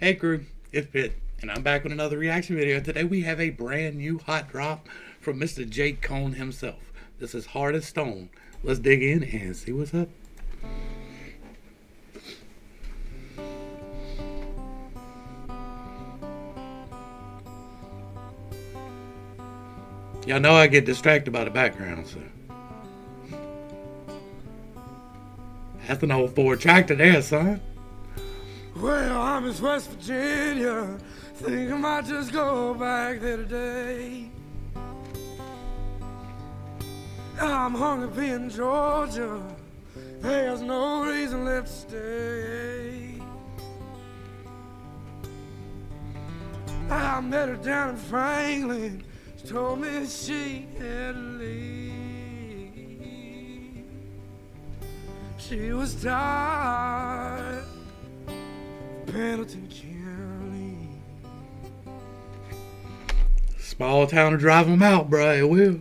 Hey crew, it's Pitt, and I'm back with another reaction video. Today we have a brand new hot drop from Mr. Kohn himself. This is Hard as Stone. Let's dig in and see what's up. Y'all know I get distracted by the background, so that's an old Ford tractor there, son. Well, I'm in West Virginia. Think I might just go back there today. I'm hung up in Georgia. There's no reason left to stay. I met her down in Franklin. She told me she had to leave. She was tired. Pendleton County. Small town to drive them out, bro. It will.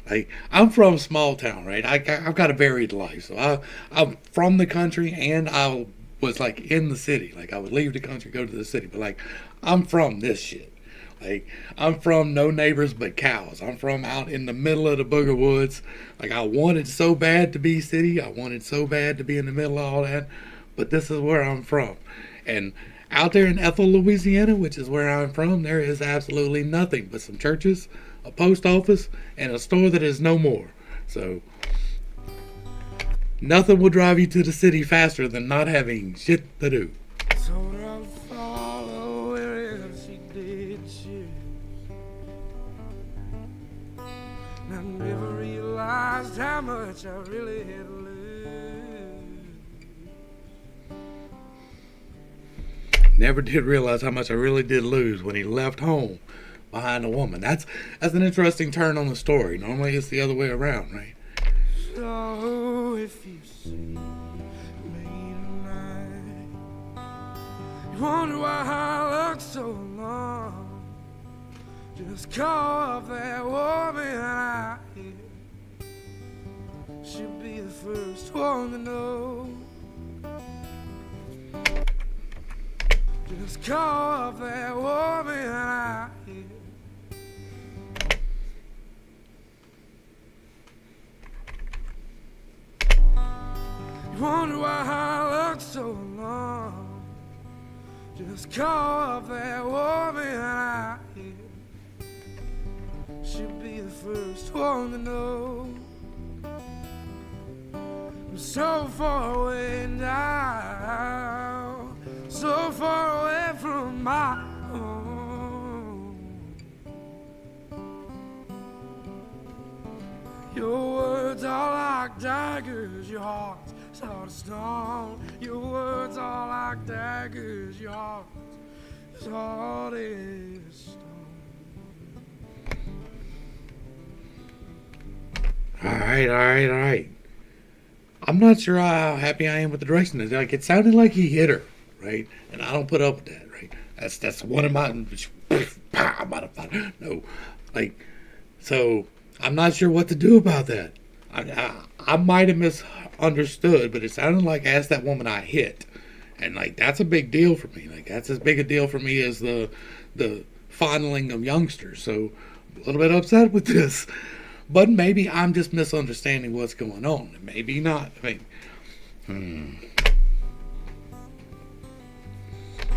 Like, I'm from small town, right? I've got a varied life. So I'm from the country and I was like in the city. Like, I would leave the country, go to the city. But like, I'm from this shit. Like, I'm from no neighbors but cows. I'm from out in the middle of the booger woods. Like, I wanted so bad to be city. I wanted so bad to be in the middle of all that. But this is where I'm from. And out there in Ethel, Louisiana, which is where I'm from, there is absolutely nothing but some churches, a post office, and a store that is no more. So nothing will drive you to the city faster than not having shit to do. Told her I'd follow wherever she did choose. And I never realized how much I really had to lose. Never did realize how much I really did lose when he left home behind a woman. That's an interesting turn on the story. Normally it's the other way around, right? So if you see me tonight, you wonder why I look so long. Just call up that woman I hear. She'll be the first one to know. Just call up that woman I hear. You wonder why I look so long. Just call up that woman I hear. She'll be the first one to know. I'm so far away now, so far away from my home. Your words are like daggers, your heart's hard as stone. Your words are like daggers, your heart's hard as stone. All right. I'm not sure how happy I am with the direction. Like, it sounded like he hit her, right? And I don't put up with that, right? That's one of my no, like, so I'm not sure what to do about that. I might have misunderstood, but it sounded like I asked that woman I hit, and like that's a big deal for me. Like that's as big a deal for me as the fondling of youngsters. So I'm a little bit upset with this. But maybe I'm just misunderstanding what's going on. Maybe not. I mean,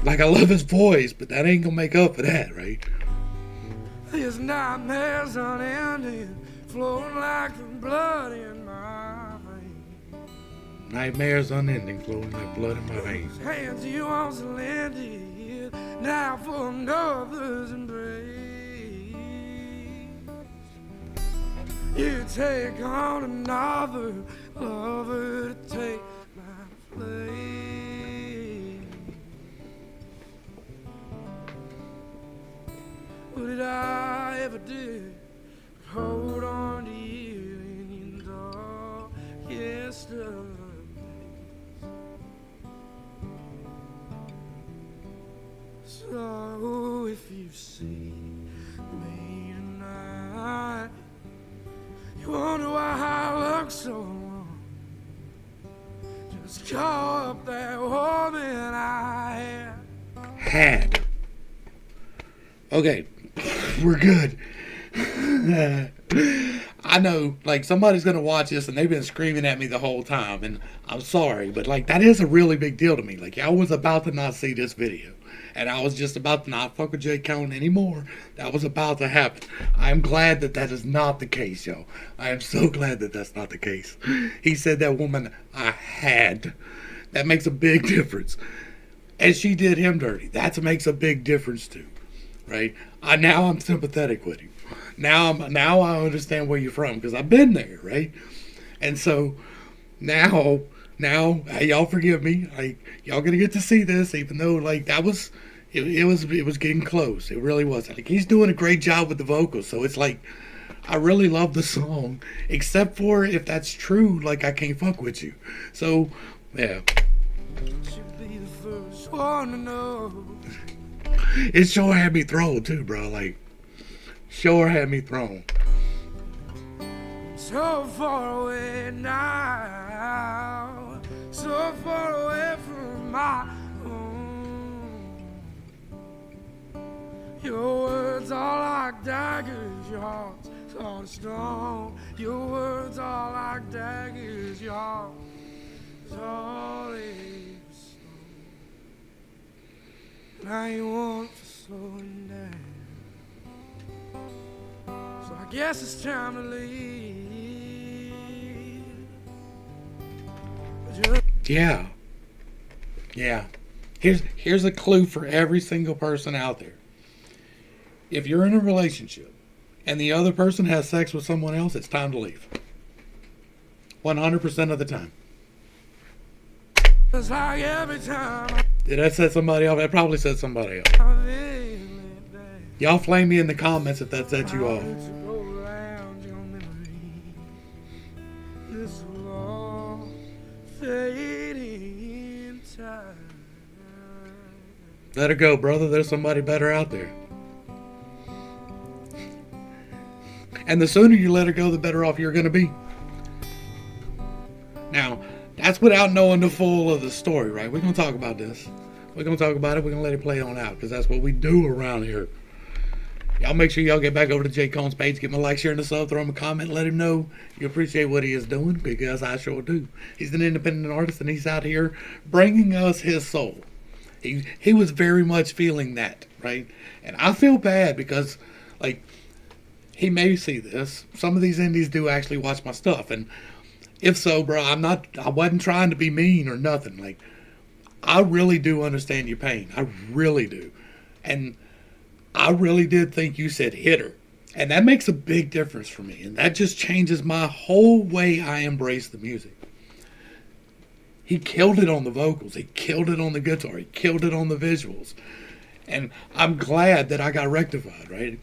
like, I love his voice, but that ain't gonna make up for that, right? These nightmares unending, flowing like the blood in my veins. Nightmares unending, flowing like blood in my veins. Hands you once lended, now for another's embrace. You take on another lover to take my place. What did I ever do? Hold on to you in your darkest of days. So if you see me tonight, you wonder why I look so long. Just call up that woman I had. had. Okay, we're good. I know, like, somebody's gonna watch this and they've been screaming at me the whole time, and I'm sorry, but like, that is a really big deal to me. Like, y'all was about to not see this video, and I was just about to not fuck with J. Kohn anymore. That was about to happen. I'm glad that that is not the case, yo. I am so glad that that's not the case. He said that woman I had. That makes a big difference. And she did him dirty. That makes a big difference too, right? I'm sympathetic with you. Now I understand where you're from because I've been there, right? And so now, hey, y'all forgive me. Like, y'all gonna get to see this, even though like that was it was getting close. It really was. Like, he's doing a great job with the vocals, so it's like I really love the song, except for if that's true, like I can't fuck with you. So yeah. Should be the first one to know. It sure had me thrown too, bro. Like, sure had me thrown. So far away now, so far away from my home. Your words are like daggers, your heart's hard as stone. Your words are like daggers, your heart's hard as stone. And I ain't one for slowing down. So I guess it's time to leave. Yeah. Here's a clue for every single person out there. If you're in a relationship and the other person has sex with someone else, it's time to leave. 100% of the time. It's like every time Did that set somebody off? That probably set somebody off. I lay back, Y'all flame me in the comments if that set you I off. hate to go around your memory. This will all fade in time. Let her go, brother. There's somebody better out there. And the sooner you let her go, the better off you're going to be. Now, that's without knowing the full of the story, right? We're going to talk about this. We're going to talk about it. We're going to let it play on out because that's what we do around here. Y'all make sure y'all get back over to J. Cohn's page, give him a like, share, and a sub, throw him a comment, let him know you appreciate what he is doing because I sure do. He's an independent artist and he's out here bringing us his soul. He was very much feeling that, right? And I feel bad because, like, he may see this. Some of these indies do actually watch my stuff, and if so, bro, I wasn't trying to be mean or nothing. Like, I really do understand your pain. I really do. And I really did think you said hit her. And that makes a big difference for me. And that just changes my whole way I embrace the music. He killed it on the vocals. He killed it on the guitar. He killed it on the visuals. And I'm glad that I got rectified, right?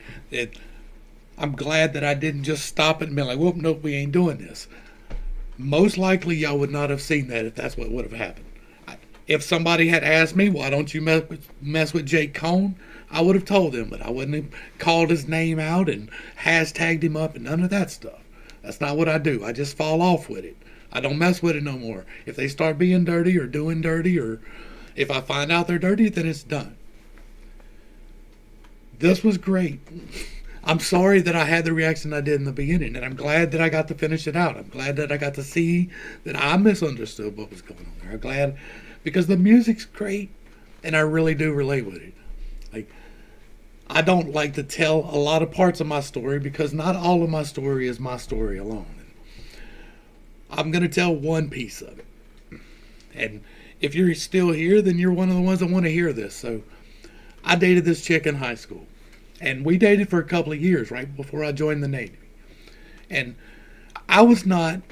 I'm glad that I didn't just stop it and be like, whoop, nope, we ain't doing this. Most likely y'all would not have seen that if that's what would have happened. If somebody had asked me, why don't you mess with J. Kohn, I would have told them, but I wouldn't have called his name out and hashtagged him up and none of that stuff. That's not what I do. I just fall off with it. I don't mess with it no more. If they start being dirty or doing dirty, or if I find out they're dirty, then it's done. This was great. I'm sorry that I had the reaction I did in the beginning, and I'm glad that I got to finish it out. I'm glad that I got to see that I misunderstood what was going on there. I'm glad because the music's great, and I really do relate with it. Like, I don't like to tell a lot of parts of my story because not all of my story is my story alone. I'm going to tell one piece of it. And if you're still here, then you're one of the ones that want to hear this. So I dated this chick in high school. And we dated for a couple of years, right before I joined the Navy. And I was not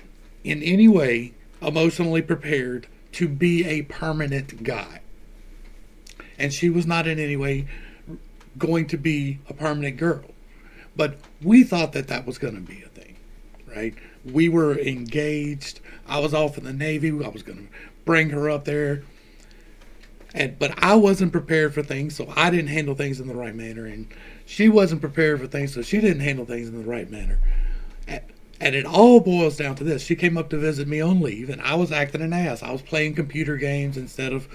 in any way emotionally prepared to be a permanent guy. And she was not in any way going to be a permanent girl. But we thought that that was going to be a thing, right? We were engaged. I was off in the Navy. I was going to bring her up there. But I wasn't prepared for things, so I didn't handle things in the right manner. And she wasn't prepared for things, so she didn't handle things in the right manner. And it all boils down to this. She came up to visit me on leave, and I was acting an ass. I was playing computer games instead of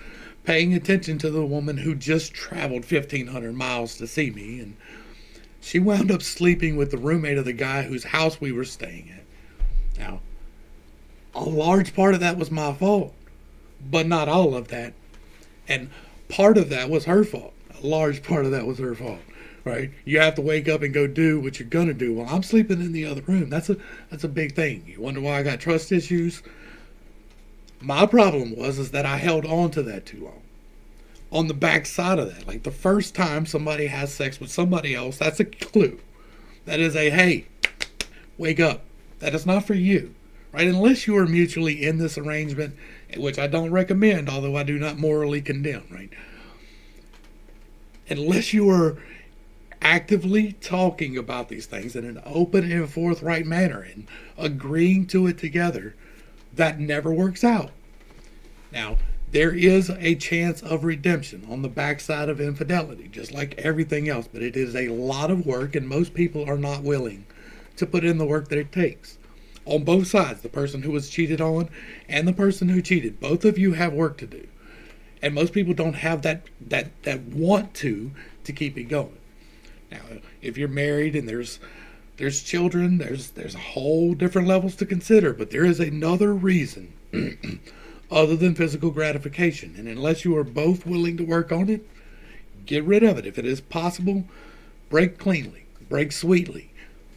paying attention to the woman who just traveled 1,500 miles to see me, and she wound up sleeping with the roommate of the guy whose house we were staying at. Now, a large part of that was my fault, but not all of that. And part of that was her fault. A large part of that was her fault, right? You have to wake up and go do what you're gonna do. Well, I'm sleeping in the other room. That's a big thing. You wonder why I got trust issues? My problem was that I held on to that too long. On the back side of that, like the first time somebody has sex with somebody else, that's a clue. That is a, hey, wake up. That is not for you, right? Unless you are mutually in this arrangement, which I don't recommend, although I do not morally condemn, right? Unless you are actively talking about these things in an open and forthright manner and agreeing to it together, that never works out. Now, there is a chance of redemption on the backside of infidelity, just like everything else, but it is a lot of work, and most people are not willing to put in the work that it takes. On both sides, the person who was cheated on and the person who cheated, both of you have work to do. And most people don't have that want to keep it going. Now, if you're married and there's children, there's a whole different levels to consider, but there is another reason other than physical gratification. And unless you are both willing to work on it, get rid of it. If it is possible, break cleanly, break sweetly,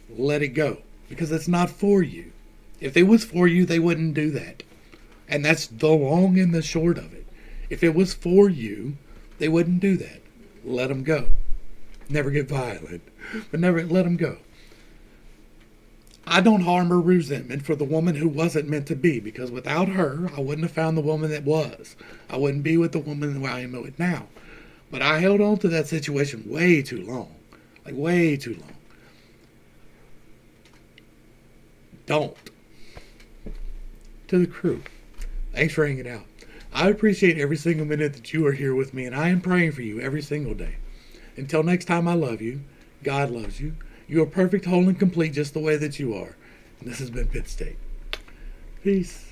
let it go, because it's not for you. If it was for you, they wouldn't do that. And that's the long and the short of it. If it was for you, they wouldn't do that. Let them go. Never get violent, but never let them go. I don't harbor resentment for the woman who wasn't meant to be, because without her, I wouldn't have found the woman that was. I wouldn't be with the woman who I am with now. But I held on to that situation way too long. Like, way too long. Don't. To the crew, thanks for hanging out. I appreciate every single minute that you are here with me, and I am praying for you every single day. Until next time, I love you. God loves you. You are perfect, whole, and complete just the way that you are. And this has been Pitt State. Peace.